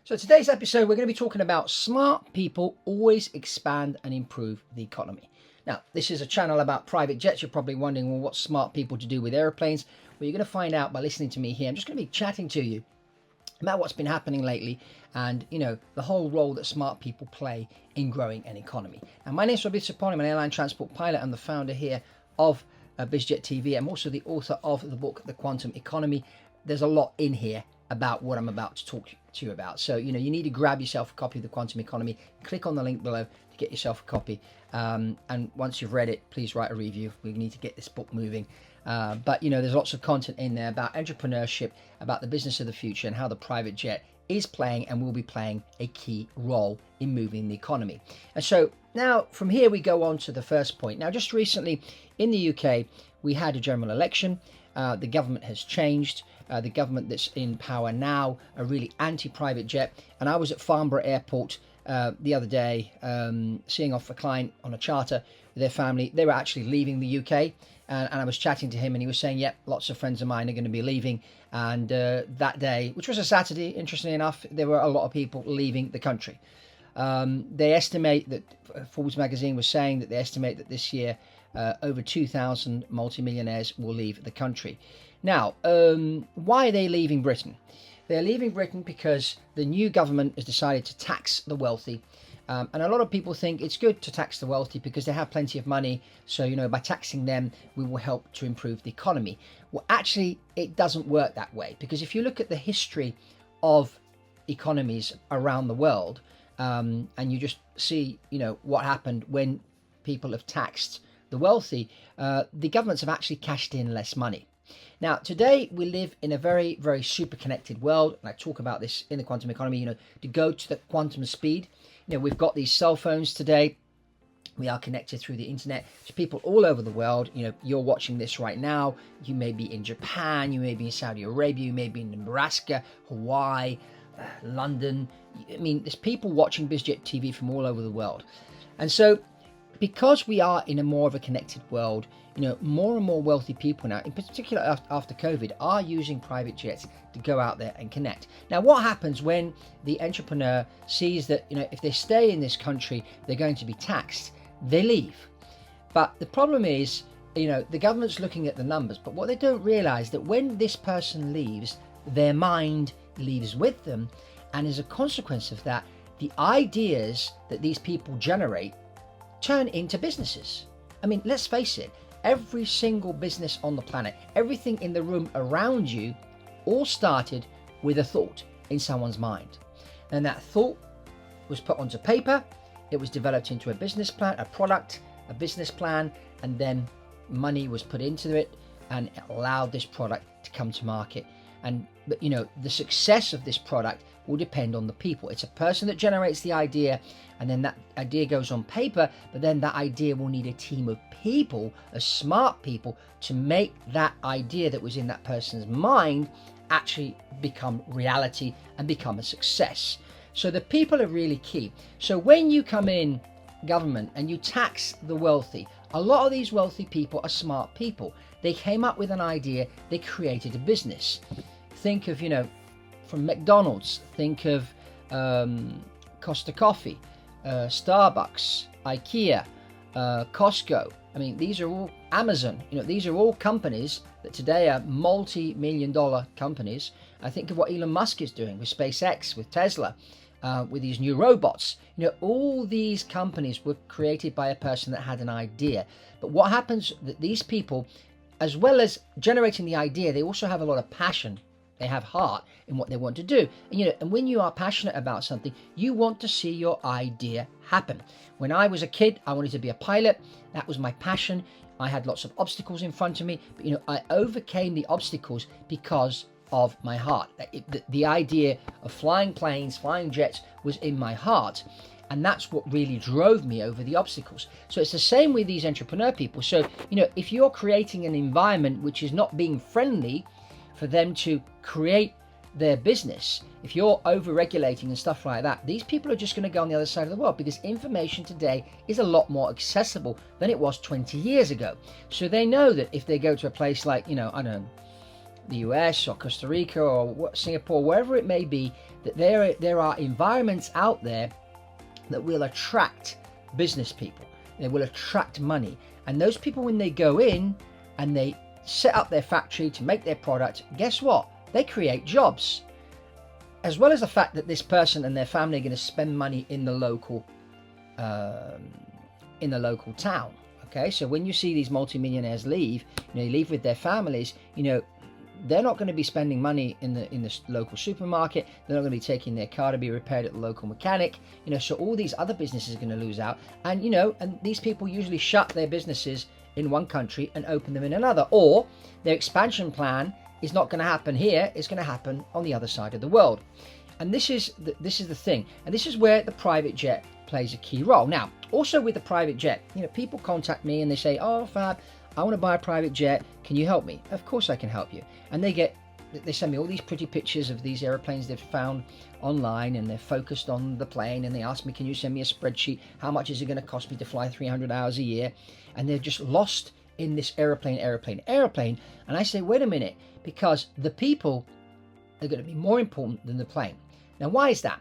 So today's episode, we're going to be talking about smart people always expand and improve the economy. Now, this is a channel about private jets. You're probably wondering, well, what's smart people to do with airplanes? Well, you're going to find out by listening to me here. I'm just going to be chatting to you about what's been happening lately and, the whole role that smart people play in growing an economy. Now, my name is Fabrizio. I'm an airline transport pilot. I'm the founder here of Biz Jet TV. I'm also the author of the book, The Quantum Economy. There's a lot in here about what I'm about to talk to you about. So, you need to grab yourself a copy of The Quantum Economy. Click on the link below to get yourself a copy. And once you've read it, please write a review. We need to get this book moving. But, there's lots of content in there about entrepreneurship, about the business of the future, and how the private jet is playing and will be playing a key role in moving the economy. And so now from here we go on to the first point. Now, just recently in the UK, we had a general election. The government has changed. The government that's in power now are really anti-private jet. And I was at Farnborough Airport the other day, seeing off a client on a charter with their family. They were actually leaving the UK. And I was chatting to him and he was saying, lots of friends of mine are going to be leaving. And that day, which was a Saturday, interestingly enough, there were a lot of people leaving the country. They estimate that, Forbes magazine was saying that they estimate that this year over 2,000 multimillionaires will leave the country. Now, why are they leaving Britain? They're leaving Britain because the new government has decided to tax the wealthy. And a lot of people think it's good to tax the wealthy because they have plenty of money. So, by taxing them, we will help to improve the economy. Well, actually, it doesn't work that way, because if you look at the history of economies around the world, and you just see, what happened when people have taxed the wealthy, the governments have actually cashed in less money. Now, today we live in a very, very super connected world. And I talk about this in the quantum economy, to go to the quantum speed. We've got these cell phones today. We are connected through the internet to people all over the world. You're watching this right now. You may be in Japan, you may be in Saudi Arabia, you may be in Nebraska, Hawaii, London. There's people watching Biz Jet TV from all over the world. And so, because we are in a more of a connected world, more and more wealthy people now, in particular after COVID, are using private jets to go out there and connect. Now, what happens when the entrepreneur sees that, if they stay in this country, they're going to be taxed? They leave. But the problem is, the government's looking at the numbers, but what they don't realize that when this person leaves, their mind leaves with them. And as a consequence of that, the ideas that these people generate turn into businesses. Let's face it, every single business on the planet, everything in the room around you, all started with a thought in someone's mind. And that thought was put onto paper, it was developed into a business plan, a product, a business plan, and then money was put into it and it allowed this product to come to market. And the success of this product will depend on the people. It's a person that generates the idea, and then that idea goes on paper, but then that idea will need a team of people, of smart people, to make that idea that was in that person's mind actually become reality and become a success. So the people are really key. So when you come in government and you tax the wealthy, a lot of these wealthy people are smart people. They came up with an idea, they created a business. Think of, from McDonald's, think of Costa Coffee, Starbucks, IKEA, Costco. These are all Amazon. These are all companies that today are multi-million-dollar companies. I think of what Elon Musk is doing with SpaceX, with Tesla, with these new robots. All these companies were created by a person that had an idea. But what happens that these people, as well as generating the idea, they also have a lot of passion. They have heart in what they want to do. And when you are passionate about something, you want to see your idea happen. When I was a kid, I wanted to be a pilot. That was my passion. I had lots of obstacles in front of me, but I overcame the obstacles because of my heart. The idea of flying planes, flying jets was in my heart. And that's what really drove me over the obstacles. So it's the same with these entrepreneur people. So, if you're creating an environment which is not being friendly for them to create their business, if you're over-regulating and stuff like that, these people are just going to go on the other side of the world, because information today is a lot more accessible than it was 20 years ago. So they know that if they go to a place like, the US or Costa Rica or Singapore, wherever it may be, that there are environments out there that will attract business people. They will attract money. And those people, when they go in and they set up their factory to make their product, guess what? They create jobs. As well as the fact that this person and their family are going to spend money in the local town. Okay, so when you see these multimillionaires leave, they leave with their families, they're not going to be spending money in the local supermarket. They're not going to be taking their car to be repaired at the local mechanic. So all these other businesses are going to lose out. And and these people usually shut their businesses in one country and open them in another, or their expansion plan is not going to happen here. It's going to happen on the other side of the world. And this is the thing, and this is where the private jet plays a key role. Now, also with the private jet, people contact me and they say, "Oh, Fab, I want to buy a private jet. Can you help me?" Of course I can help you. And they send me all these pretty pictures of these airplanes they've found online, and they're focused on the plane, and they ask me, "Can you send me a spreadsheet? How much is it going to cost me to fly 300 hours a year?" And they're just lost in this airplane. And I say, wait a minute, because the people are going to be more important than the plane. Now, why is that?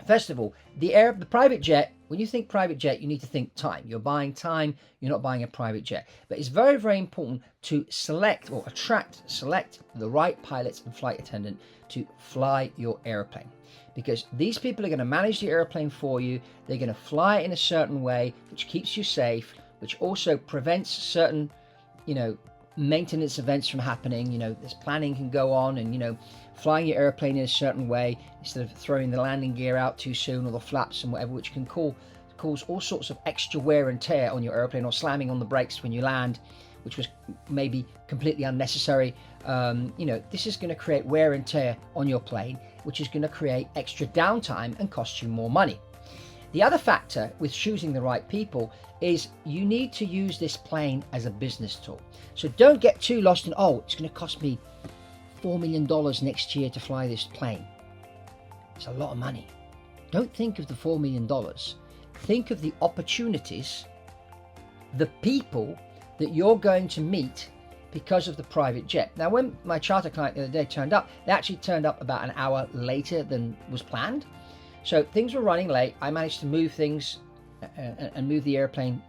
First of all, the private jet, when you think private jet, you need to think time. You're buying time, you're not buying a private jet. But it's very, very important to select the right pilots and flight attendant to fly your airplane. Because these people are going to manage the airplane for you. They're going to fly it in a certain way, which keeps you safe, which also prevents certain, maintenance events from happening. This planning can go on, and flying your airplane in a certain way instead of throwing the landing gear out too soon, or the flaps and whatever, which can cause all sorts of extra wear and tear on your airplane, or slamming on the brakes when you land, which was maybe completely unnecessary. This is going to create wear and tear on your plane, which is going to create extra downtime and cost you more money. The other factor with choosing the right people is you need to use this plane as a business tool. So don't get too lost in, it's going to cost me $4 million next year to fly this plane. It's a lot of money. Don't think of the $4 million. Think of the opportunities, the people that you're going to meet because of the private jet. Now, when my charter client the other day turned up, they actually turned up about an hour later than was planned. So things were running late. I managed to move things and move the airplane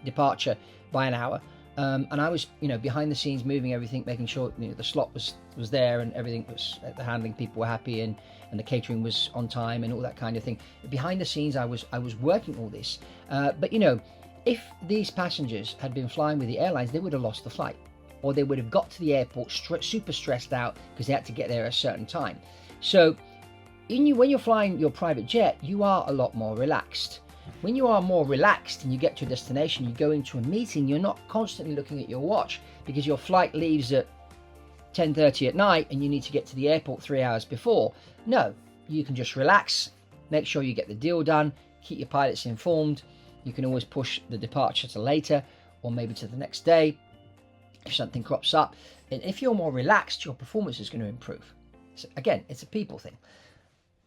departure by an hour. And I was, behind the scenes moving everything, making sure the slot was there, and everything was, the handling people were happy, and the catering was on time and all that kind of thing. Behind the scenes, I was working all this. But if these passengers had been flying with the airlines, they would have lost the flight, or they would have got to the airport super stressed out because they had to get there at a certain time. So when you're flying your private jet, you are a lot more relaxed. When you are more relaxed and you get to a destination, you go into a meeting, you're not constantly looking at your watch because your flight leaves at 10:30 at night and you need to get to the airport 3 hours before. No, you can just relax, make sure you get the deal done, keep your pilots informed. You can always push the departure to later, or maybe to the next day if something crops up. And if you're more relaxed, your performance is going to improve. So again, it's a people thing.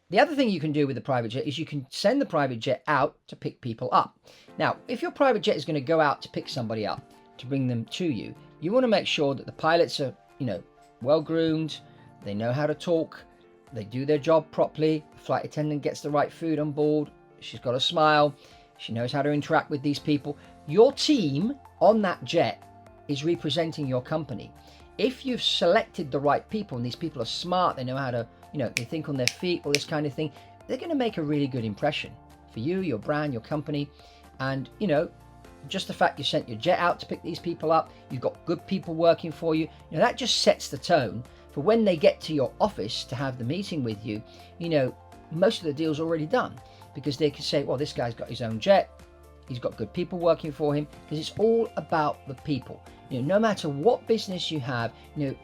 The other thing you can do with the private jet is you can send the private jet out to pick people up. Now, if your private jet is going to go out to pick somebody up, to bring them to you, you want to make sure that the pilots are, well groomed, they know how to talk, they do their job properly, the flight attendant gets the right food on board, she's got a smile, she knows how to interact with these people. Your team on that jet is representing your company. If you've selected the right people, and these people are smart, they know how to, they think on their feet, all this kind of thing, they're going to make a really good impression for you, your brand, your company. And, just the fact you sent your jet out to pick these people up, you've got good people working for you, that just sets the tone for when they get to your office to have the meeting with you. Most of the deal's already done, because they can say, well, this guy's got his own jet, he's got good people working for him, because it's all about the people. No matter what business you have,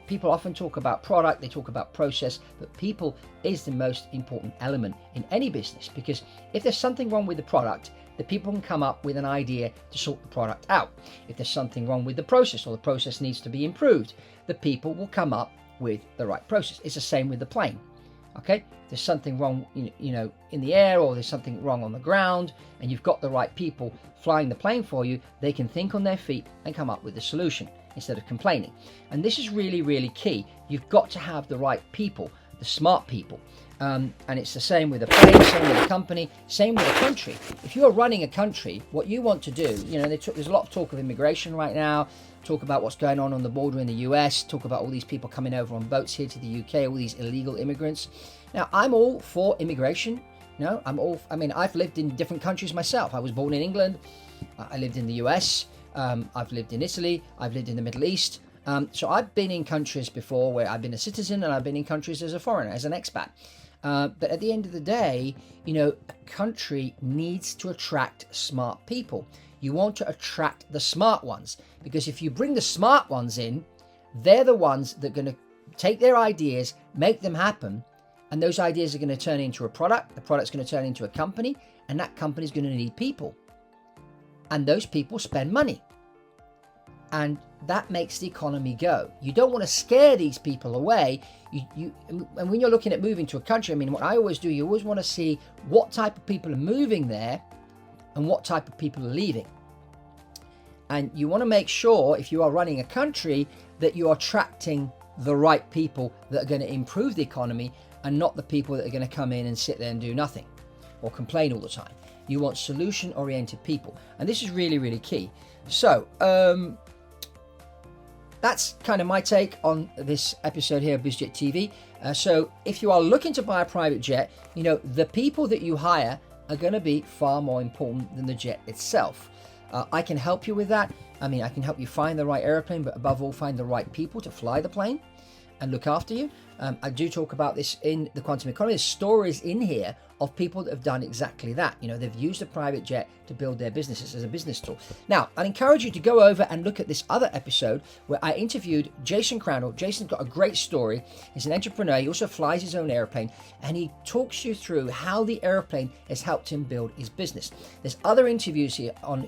people often talk about product, they talk about process, but people is the most important element in any business, because if there's something wrong with the product, the people can come up with an idea to sort the product out. If there's something wrong with the process, or the process needs to be improved, the people will come up with the right process. It's the same with the plane. Okay, if there's something wrong, in the air, or there's something wrong on the ground, and you've got the right people flying the plane for you, they can think on their feet and come up with a solution. instead of complaining. And this is really, really key. You've got to have the right people, the smart people. And it's the same with a plane, same with a company, same with a country. If you're running a country, what you want to do, you know, there's a lot of talk of immigration right now, talk about what's going on the border in the US, talk about all these people coming over on boats here to the UK, all these illegal immigrants. Now, I'm all for immigration. No, I've lived in different countries myself. I was born in England. I lived in the US. I've lived in Italy. I've lived in the Middle East. So I've been in countries before where I've been a citizen, and I've been in countries as a foreigner, as an expat. But at the end of the day, you know, a country needs to attract smart people. You want to attract the smart ones, because if you bring the smart ones in, they're the ones that are going to take their ideas, make them happen, and those ideas are going to turn into a product. The product's going to turn into a company, and that company's going to need people. And those people spend money. And that makes the economy go. You don't want to scare these people away. And when you're looking at moving to a country, I mean, what I always do, you always want to see what type of people are moving there and what type of people are leaving. And you want to make sure, if you are running a country, that you're attracting the right people that are going to improve the economy, and not the people that are going to come in and sit there and do nothing or complain all the time. You want solution-oriented people. And this is really, really key. So, that's kind of my take on this episode here of Biz Jet TV. So if you are looking to buy a private jet, you know, the people that you hire are going to be far more important than the jet itself. I can help you with that. I mean, I can help you find the right airplane, but above all, find the right people to fly the plane and look after you. I do talk about this in the quantum economy. There's stories in here of people that have done exactly that. You know, they've used a private jet to build their businesses as a business tool. Now, I'd encourage you to go over and look at this other episode where I interviewed Jason Crandall. Jason's got a great story. He's an entrepreneur. He also flies his own airplane, and he talks you through how the airplane has helped him build his business. There's other interviews here on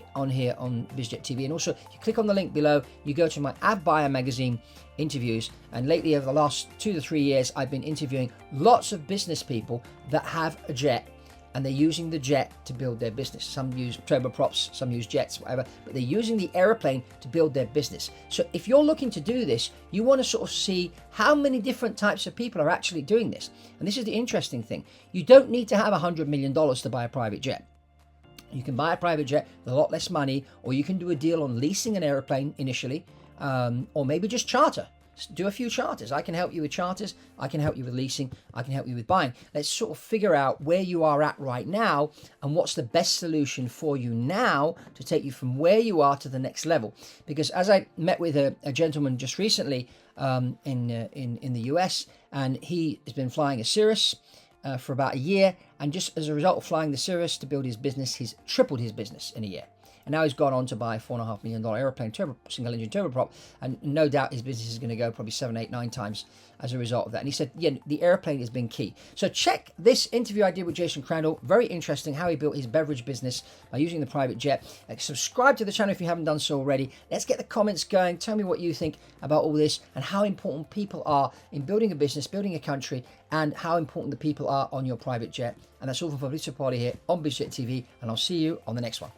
Biz Jet TV, and also you click on the link below, you go to my Avbuyer magazine interviews, and lately over the last 2 to 3 years I've been interviewing lots of business people that have a jet, and they're using the jet to build their business. Some use turboprops, some use jets, whatever, but they're using the airplane to build their business. So if you're looking to do this, you want to sort of see how many different types of people are actually doing this. And this is the interesting thing. You don't need to have $100 million to buy a private jet. You can buy a private jet with a lot less money, or you can do a deal on leasing an airplane initially, or maybe just charter. Do a few charters. I can help you with charters. I can help you with leasing. I can help you with buying. Let's sort of figure out where you are at right now and what's the best solution for you now to take you from where you are to the next level. Because as I met with a gentleman just recently in the US, and he has been flying a Cirrus for about a year, and just as a result of flying the Cirrus to build his business, he's tripled his business in a year. And now he's gone on to buy a $4.5 million airplane, single engine turboprop, and no doubt his business is going to go probably 7, 8, 9 times as a result of that. And he said, yeah, the airplane has been key. So check this interview I did with Jason Crandall. Very interesting how he built his beverage business by using the private jet. Subscribe to the channel if you haven't done so already. Let's get the comments going. Tell me what you think about all this and how important people are in building a business, building a country, and how important the people are on your private jet. And that's all from Fabrizio here on Biz Jet TV, and I'll see you on the next one.